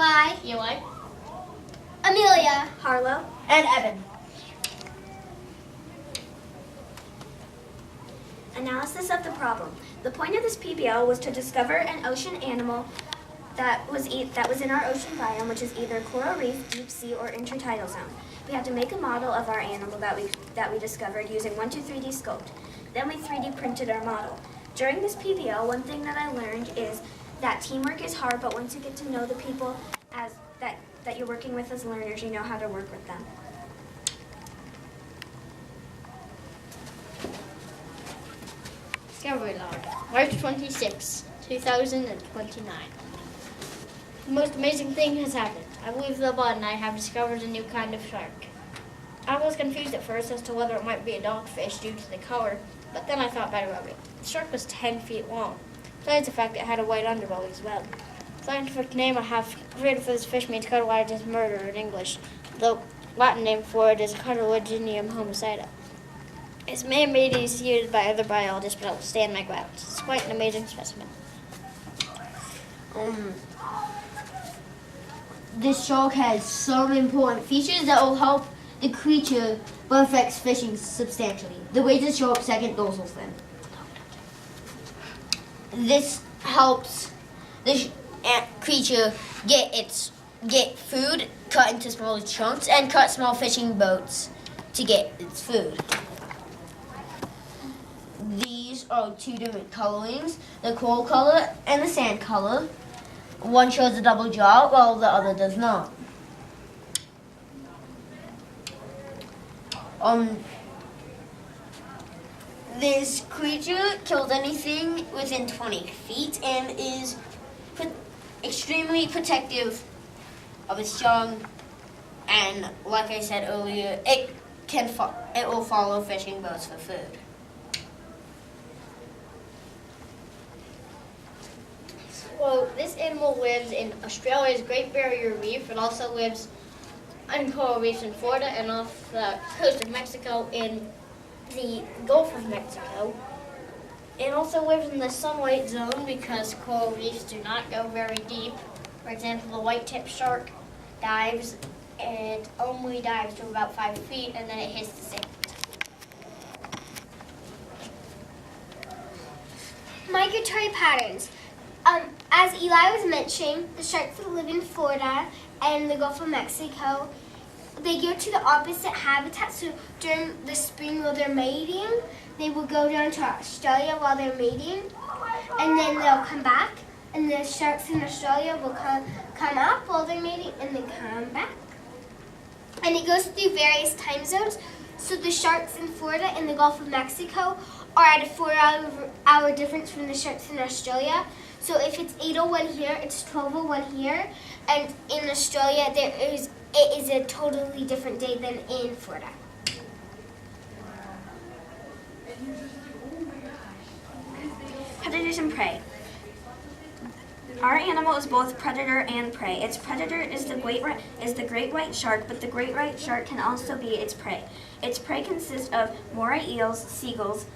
Mai, Eli, Amelia, Harlow, and Evan. Analysis of the problem. The point of this PBL was to discover an ocean animal that was in our ocean biome, which is either coral reef, deep sea, or intertidal zone. We had to make a model of our animal that we discovered using 123D scoped. Then we 3D printed our model. During this PBL, one thing that I learned is that teamwork is hard, but once you get to know the people that you're working with as learners, you know how to work with them. Discovery log, March 26, 2029. The most amazing thing has happened. I believe the bud and I have discovered a new kind of shark. I was confused at first as to whether it might be a dogfish due to the color, but then I thought better of it. The shark was 10 feet long, besides the fact it had a white underbelly as well. The scientific name I have created for this fish means cartilaginous murder in English. The Latin name for it is Cartilaginum homicida. Its man-made is used by other biologists, but I will stand my ground. It's quite an amazing specimen. This shark has some important features that will help the creature, but affects fishing substantially. The weight of the shark's second dorsal fin. This helps the creature get food, cut into smaller chunks, and cut small fishing boats to get its food. These are two different colorings, the coral color and the sand color. One shows a double jaw, while the other does not. This creature kills anything within 20 feet and is extremely protective of its young. And like I said earlier, it will follow fishing boats for food. Well, this animal lives in Australia's Great Barrier Reef. It also lives on coral reefs in Florida and off the coast of Mexico in the Gulf of Mexico. It also lives in the sunlight zone because coral reefs do not go very deep. For example, the white-tipped shark dives and only dives to about 5 feet and then it hits the sand. migratory patterns. As Eli was mentioning, the sharks that live in Florida and the Gulf of Mexico, they go to the opposite habitat. So during the spring while they're mating, they will go down to Australia while they're mating, and then they'll come back, and the sharks in Australia will come up while they're mating, and then come back. And it goes through various time zones. So the sharks in Florida and the Gulf of Mexico are at a 4-hour difference from the sharks in Australia. So if it's 8:01 here, it's 12:01 here, and in Australia it is a totally different day than in Florida. Predators and prey. Our animal is both predator and prey. Its predator is the great white shark, but the great white shark can also be its prey. Its prey consists of moray eels, seagulls,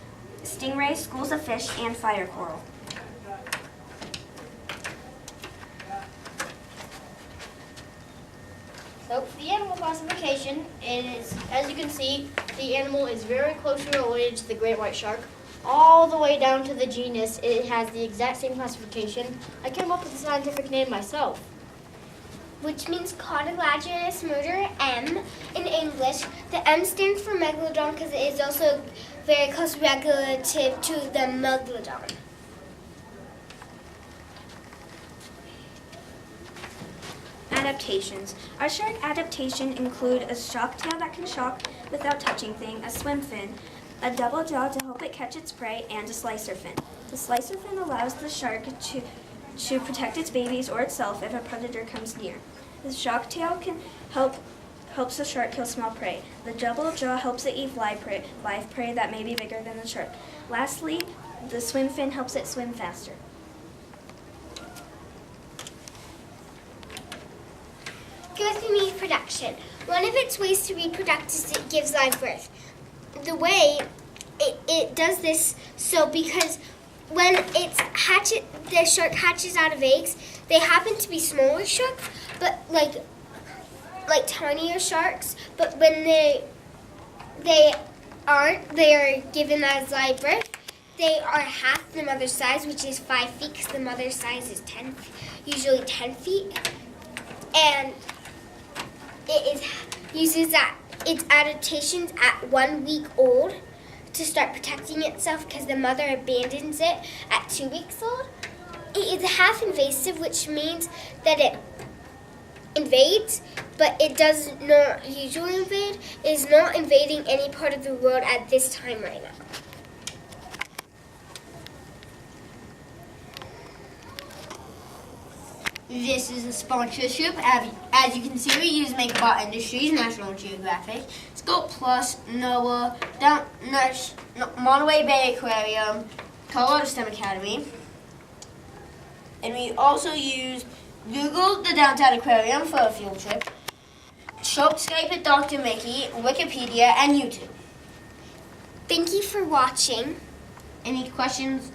stingrays, schools of fish, and fire coral. So for the animal classification, it is, as you can see, the animal is very closely related to the great white shark. All the way down to the genus, it has the exact same classification. I came up with the scientific name myself. Which means cartilaginous murder, M in English. The M stands for megalodon because it is also very close relative to the megalodon. Adaptations. Our shark adaptation include a shock tail that can shock without touching things, a swim fin, a double jaw to help it catch its prey, and a slicer fin. The slicer fin allows the shark to protect its babies or itself if a predator comes near. The shock tail helps the shark kill small prey. The double jaw helps it eat live prey that may be bigger than the shark. Lastly, the swim fin helps it swim faster. Growth and reproduction. One of its ways to reproduce is it gives live birth. The way it does this, so because when the shark hatches out of eggs, they happen to be smaller sharks, but like tinier sharks. But when they aren't, they are given as live birth. They are half the mother's size, which is 5 feet, because the mother's size is usually 10 feet, and it uses its adaptations at 1 week old to start protecting itself, because the mother abandons it at 2 weeks old. It is half invasive, which means that it invades, but it does not usually invade. It is not invading any part of the world at this time right now. This is a sponsorship. As you can see, we use MakeBot Industries, National Geographic, Scope Plus, NOAA, Monterey Bay Aquarium, Colorado STEM Academy. And we also use Google, the Downtown Aquarium, for a field trip, Skype at Dr. Mickey, Wikipedia, and YouTube. Thank you for watching. Any questions?